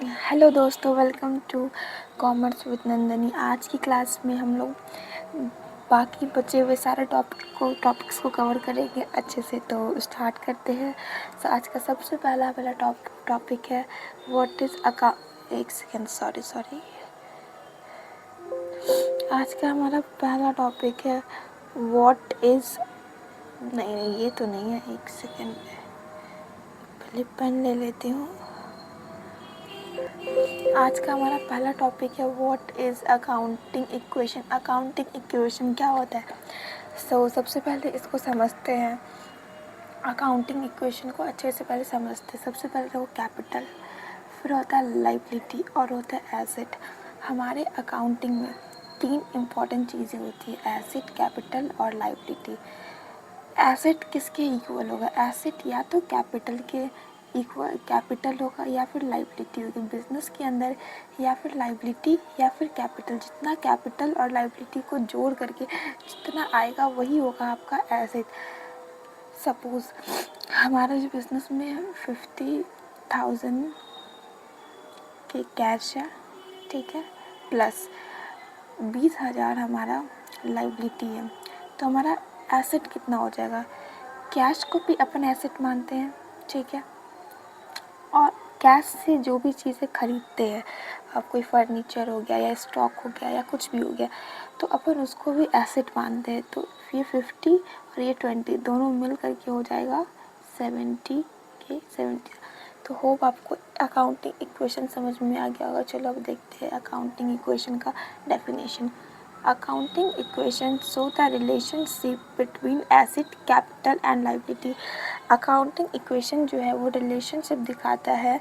Hello दोस्तों, welcome to commerce with Nandini. आज की क्लास में हम लोग बाकी बचे हुए सारे टॉपिक्स को कवर करेंगे अच्छे से। तो स्टार्ट करते हैं। आज का सबसे पहला टॉपिक है व्हाट इज़ एक सेकेंड, सॉरी। आज का हमारा पहला टॉपिक है व्हाट इज़ नहीं, ये तो नहीं है। एक सेकेंड, पहले पेन ले लेती हूँ। आज का हमारा पहला टॉपिक है what is accounting equation. Accounting equation क्या होता है? सबसे पहले इसको समझते हैं। अकाउंटिंग इक्वेशन को अच्छे से पहले समझते हैं। सबसे पहले वो कैपिटल, फिर होता है लायबिलिटी और होता है एसेट। हमारे अकाउंटिंग में 3 इम्पॉर्टेंट चीज़ें होती है, एसेट, कैपिटल और लायबिलिटी। एसेट किसके इक्वल होगा? एसेट या तो कैपिटल के इक्वल कैपिटल होगा या फिर लायबिलिटी होगी बिजनेस के अंदर, या फिर लायबिलिटी या फिर कैपिटल। जितना कैपिटल और लायबिलिटी को जोड़ करके जितना आएगा वही होगा आपका एसेट। सपोज हमारा जो बिजनेस में 50,000 के कैश है, ठीक है, प्लस 20,000 हमारा लायबिलिटी है, तो हमारा एसेट कितना हो जाएगा? कैश को भी अपन एसेट मानते हैं, ठीक है, और कैश से जो भी चीज़ें खरीदते हैं, अब कोई फर्नीचर हो गया या स्टॉक हो गया या कुछ भी हो गया, तो अपन उसको भी एसेट मानते हैं। तो ये 50 और ये 20 दोनों मिल करके हो जाएगा 70। तो होप आपको अकाउंटिंग इक्वेशन समझ में आ गया होगा। चलो अब देखते हैं अकाउंटिंग इक्वेशन का definition. Accounting equation show the relationship between asset, capital and liability. Accounting equation जो है वो रिलेशनशिप दिखाता है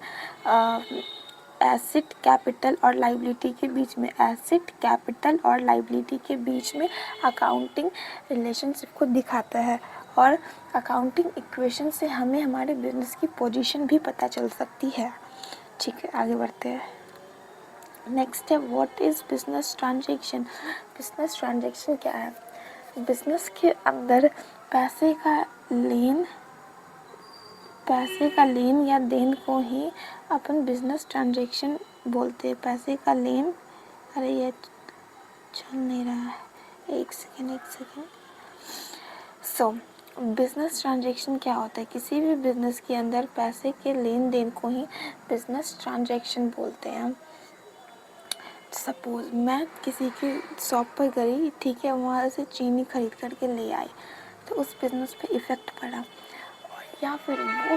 एसेट, कैपिटल और लायबिलिटी के बीच में। एसेट, कैपिटल और लायबिलिटी के बीच में अकाउंटिंग रिलेशनशिप को दिखाता है। और अकाउंटिंग इक्वेशन से हमें हमारे बिजनेस की पोजीशन भी पता चल सकती है। ठीक है, आगे बढ़ते हैं। नेक्स्ट है what is business transaction. Business transaction क्या है? बिजनेस के अंदर पैसे का लेन या देन को ही अपन बिजनेस ट्रांजैक्शन बोलते हैं। पैसे का लेन, अरे ये चल नहीं रहा है, एक सेकेंड। बिजनेस ट्रांजैक्शन क्या होता है? किसी भी बिजनेस के अंदर पैसे के लेन देन को ही बिजनेस ट्रांजैक्शन बोलते हैं। सपोज मैं किसी की शॉप पर गई, ठीक है, वहाँ से चीनी खरीद करके ले आई, तो उस बिज़नेस पे इफ़ेक्ट पड़ा। या फिर वो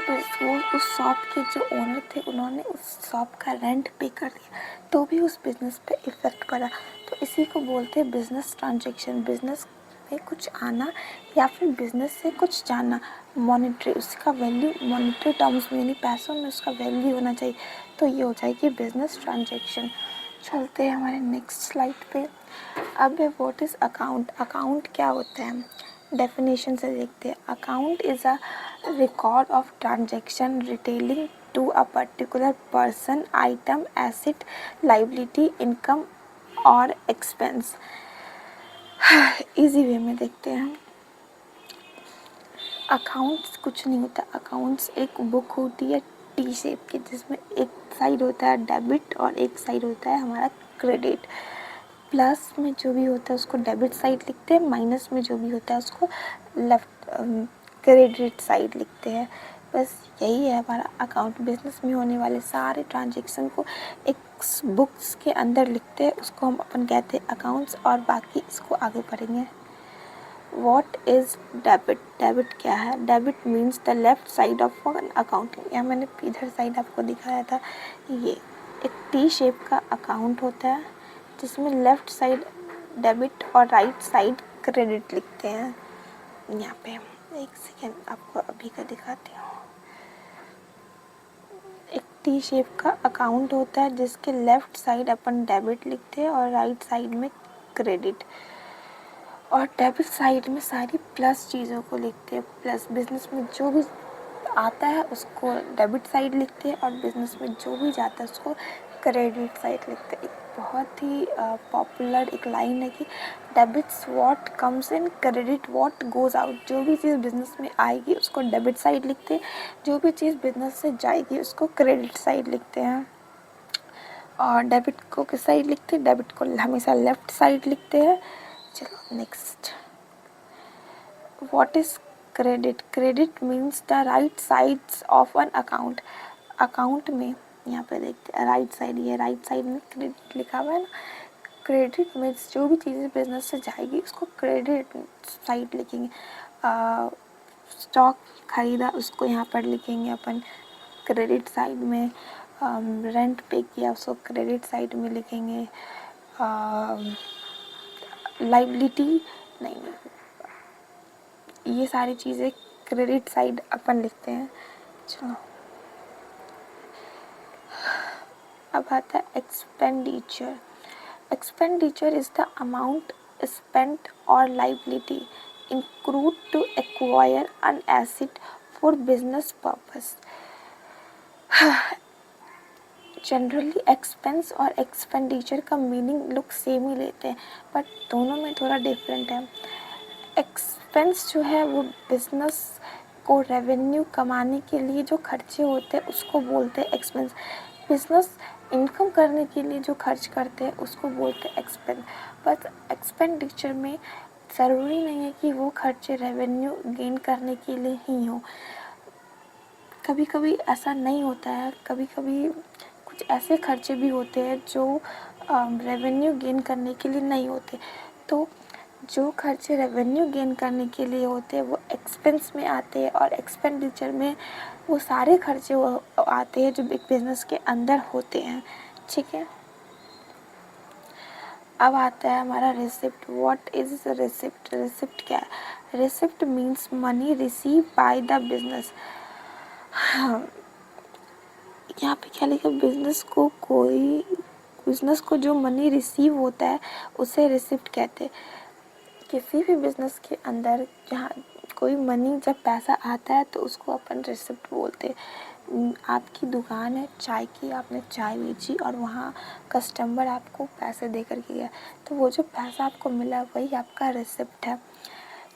उस शॉप के जो ओनर थे उन्होंने उस शॉप का रेंट पे कर दिया, तो भी उस बिज़नेस पे इफ़ेक्ट पड़ा। तो इसी को बोलते हैं बिज़नेस ट्रांजैक्शन। बिज़नेस में कुछ आना या फिर बिज़नेस से कुछ जाना, मॉनेटरी, उसका वैल्यू मॉनेटरी टर्म्स में, यानी पैसों में उसका वैल्यू होना चाहिए, तो ये हो जाएगी बिज़नेस ट्रांजैक्शन। चलते हैं हमारे नेक्स्ट स्लाइड पे। अब है व्हाट इज़ अकाउंट। अकाउंट क्या होता है? डेफिनेशन से देखते हैं। Account is a record of transaction relating to a particular person, item, asset, liability, income और एक्सपेंस। इजी वे में देखते हैं। अकाउंट्स कुछ नहीं होता। अकाउंट्स एक बुक होती है टी शेप की, जिसमें एक साइड होता है डेबिट और एक साइड होता है हमारा क्रेडिट। प्लस में जो भी होता है उसको डेबिट साइड लिखते हैं, माइनस में जो भी होता है उसको लेफ्ट क्रेडिट साइड लिखते हैं। बस यही है हमारा अकाउंट। बिजनेस में होने वाले सारे ट्रांजैक्शन को एक बुक्स के अंदर लिखते हैं, उसको हम अपन कहते हैं अकाउंट्स। और बाकी इसको आगे पढ़ेंगे। What is debit? डेबिट क्या है? Debit means the left side of an account. या मैंने इधर साइड आपको दिखाया था, ये एक टी शेप का अकाउंट होता है जिसमें लेफ्ट साइड डेबिट और राइट साइड क्रेडिट लिखते हैं। यहाँ पे एक सेकेंड आपको अभी का दिखाती हूँ। एक टी शेप का अकाउंट होता है जिसके लेफ्ट साइड अपन डेबिट लिखते हैं और राइट साइड में क्रेडिट। और डेबिट साइड में सारी प्लस चीज़ों को लिखते हैं। प्लस बिजनेस में जो भी आता है उसको डेबिट साइड लिखते हैं और बिजनेस में जो भी जाता है उसको क्रेडिट साइड लिखते हैं। एक बहुत ही पॉपुलर एक लाइन है कि debits what comes in, credit what goes out. जो भी चीज़ बिजनेस में आएगी उसको डेबिट साइड लिखते हैं, जो भी चीज़ बिजनेस से जाएगी उसको क्रेडिट साइड लिखते हैं। और डेबिट को किस साइड लिखते हैं? डेबिट को हमेशा लेफ्ट साइड लिखते हैं। चलो next, what is credit? Credit means the right sides of an account. Account में यहाँ पे देखते हैं राइट साइड, ये राइट साइड में क्रेडिट लिखा हुआ है ना। क्रेडिट मीन्स जो भी चीज़ें बिजनेस से जाएगी उसको क्रेडिट साइड लिखेंगे। स्टॉक खरीदा उसको यहाँ पर लिखेंगे अपन क्रेडिट साइड में। रेंट पे किया उसको क्रेडिट साइड में लिखेंगे। लाइबिलिटी नहीं, ये सारी चीज़ें क्रेडिट साइड अपन लिखते हैं। चलो अब आता है expenditure. Expenditure is the amount spent or liability incurred to acquire an asset for business purpose. Generally expense और एक्सपेंडिचर का मीनिंग लोग सेम ही लेते हैं, बट दोनों में थोड़ा डिफरेंट है। एक्सपेंस जो है वो बिजनेस को रेवेन्यू कमाने के लिए जो खर्चे होते हैं उसको बोलते हैं एक्सपेंस। बिजनेस इनकम करने के लिए जो खर्च करते हैं उसको बोलते हैं एक्सपेंस। बट एक्सपेंडिचर में ज़रूरी नहीं है कि वो खर्चे रेवेन्यू गेन करने के लिए ही हो। कभी कभी ऐसा नहीं होता है, कभी कभी कुछ ऐसे खर्चे भी होते हैं जो रेवेन्यू गेन करने के लिए नहीं होते। तो जो खर्चे रेवेन्यू गेन करने के लिए होते हैं वो एक्सपेंस में आते हैं, और एक्सपेंडिचर में वो सारे खर्चे वो आते हैं जो एक बिजनेस के अंदर होते हैं। ठीक है, अब आता है हमारा receipt. What is receipt? Receipt क्या है? Receipt means money receive by the business. यहाँ पे क्या लिखा? बिजनेस को जो मनी रिसीव होता है उसे रिसिप्ट कहते हैं। किसी भी बिजनेस के अंदर जहाँ कोई मनी जब पैसा आता है तो उसको अपन रिसिप्ट बोलते हैं। आपकी दुकान है चाय की, आपने चाय बेची और वहाँ कस्टमर आपको पैसे दे कर के गया, तो वो जो पैसा आपको मिला वही आपका रिसिप्ट है।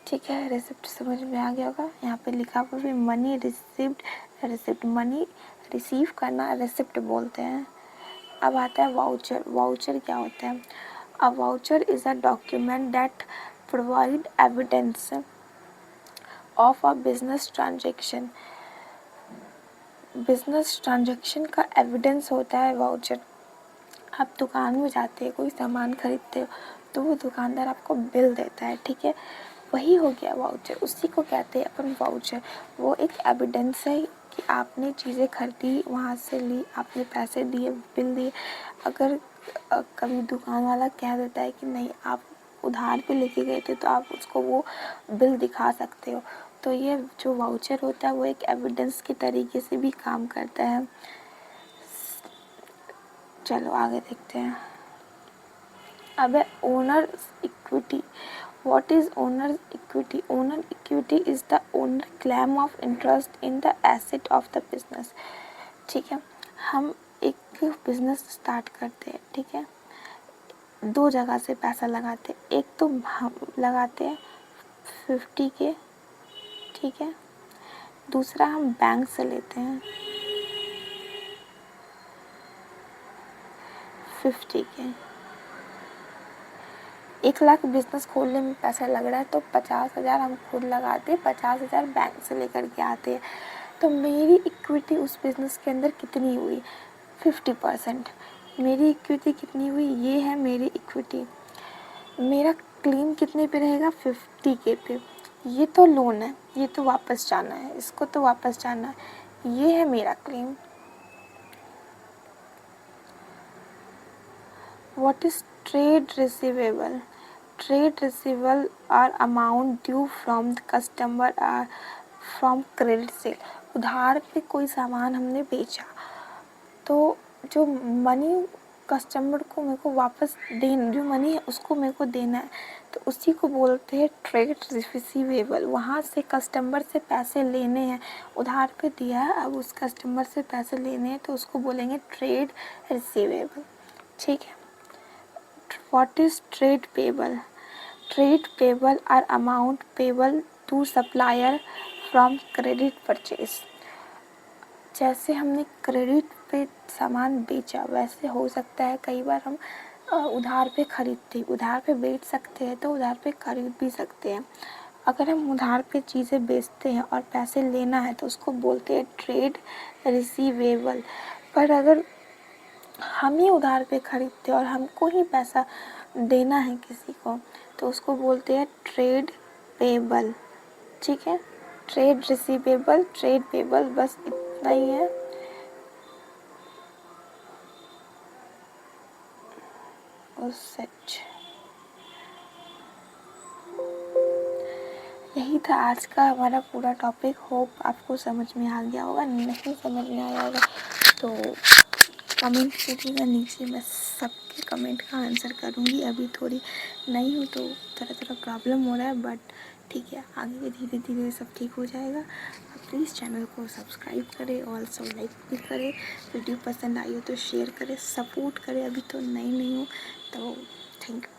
ठीक है, रिसिप्ट समझ में आ गया होगा। यहाँ पे लिखा हुआ भी money receipt. Receipt money receive करना रिसिप्ट बोलते हैं। अब आता है वाउचर। वाउचर क्या होता है? अ voucher is a document that provide evidence of a business transaction. Business transaction का एविडेंस होता है वाउचर। आप दुकान में जाते हैं, कोई सामान खरीदते हो तो वो दुकानदार आपको बिल देता है, ठीक है, वही हो गया वाउचर, उसी को कहते हैं अपन वाउचर। वो एक एविडेंस है कि आपने चीज़ें खरीदी, वहाँ से ली, आपने पैसे दिए, बिल दिए। अगर कभी दुकान वाला कह देता है कि नहीं आप उधार पे लेके गए थे, तो आप उसको वो बिल दिखा सकते हो। तो ये जो वाउचर होता है वो एक एविडेंस के तरीके से भी काम करता है। चलो आगे देखते हैं। अब है owners equity. What is owner equity? Owner equity is the owner claim of interest in the asset of the business. ठीक है, हम एक बिजनेस स्टार्ट करते हैं, ठीक है, दो जगह से पैसा लगाते हैं। एक तो हम लगाते हैं 50 के, ठीक है, दूसरा हम बैंक से लेते हैं 50 के। 1 लाख बिजनेस खोलने में पैसा लग रहा है तो 50,000 हम खुद लगाते, 50,000 बैंक से लेकर के आते हैं। तो मेरी इक्विटी उस बिज़नेस के अंदर कितनी हुई? 50%। मेरी इक्विटी कितनी हुई? ये है मेरी इक्विटी। मेरा क्लेम कितने पे रहेगा? 50 के पे। ये तो लोन है, ये तो वापस जाना है, इसको तो वापस जाना है, ये है मेरा claim. What is trade receivable? Trade receivable are amount due from the customer or from credit sale. उधार पे कोई सामान हमने बेचा तो जो मनी कस्टमर को मेरे को वापस देना, जो मनी है उसको मेरे को देना है, तो उसी को बोलते हैं ट्रेड रिसीवेबल। वहाँ से कस्टमर से पैसे लेने हैं, उधार पे दिया है, अब उस कस्टमर से पैसे लेने हैं तो उसको बोलेंगे ट्रेड रिसीवेबल। ठीक है। What is trade payable? Trade payable are amount payable to supplier from credit purchase. जैसे हमने क्रेडिट पे सामान बेचा, वैसे हो सकता है कई बार हम उधार पे खरीदते, उधार पे बेच सकते हैं तो उधार पे खरीद भी सकते हैं। अगर हम उधार पे चीज़ें बेचते हैं और पैसे लेना है तो उसको बोलते हैं ट्रेड रिसीवेबल। पर अगर हम ही उधार पे खरीदते हैं और हमको ही पैसा देना है किसी को तो उसको बोलते हैं ट्रेड पेबल। ठीक है, ट्रेड रिसीवेबल, ट्रेड पेबल, बस इतना ही है। सच यही था आज का हमारा पूरा टॉपिक। होप आपको समझ में आ गया होगा, नहीं समझ में आया होगा तो कमेंट कीजिएगा नीचे, मैं सबके कमेंट का आंसर करूँगी। अभी थोड़ी नई हूँ तो थोड़ा थोड़ा प्रॉब्लम हो रहा है, बट ठीक है, आगे धीरे धीरे सब ठीक हो जाएगा। आप प्लीज़ चैनल को सब्सक्राइब करें, ऑल्सो लाइक भी करें, वीडियो पसंद आई हो तो शेयर करें, सपोर्ट करें। अभी तो नई हूँ तो थैंक यू।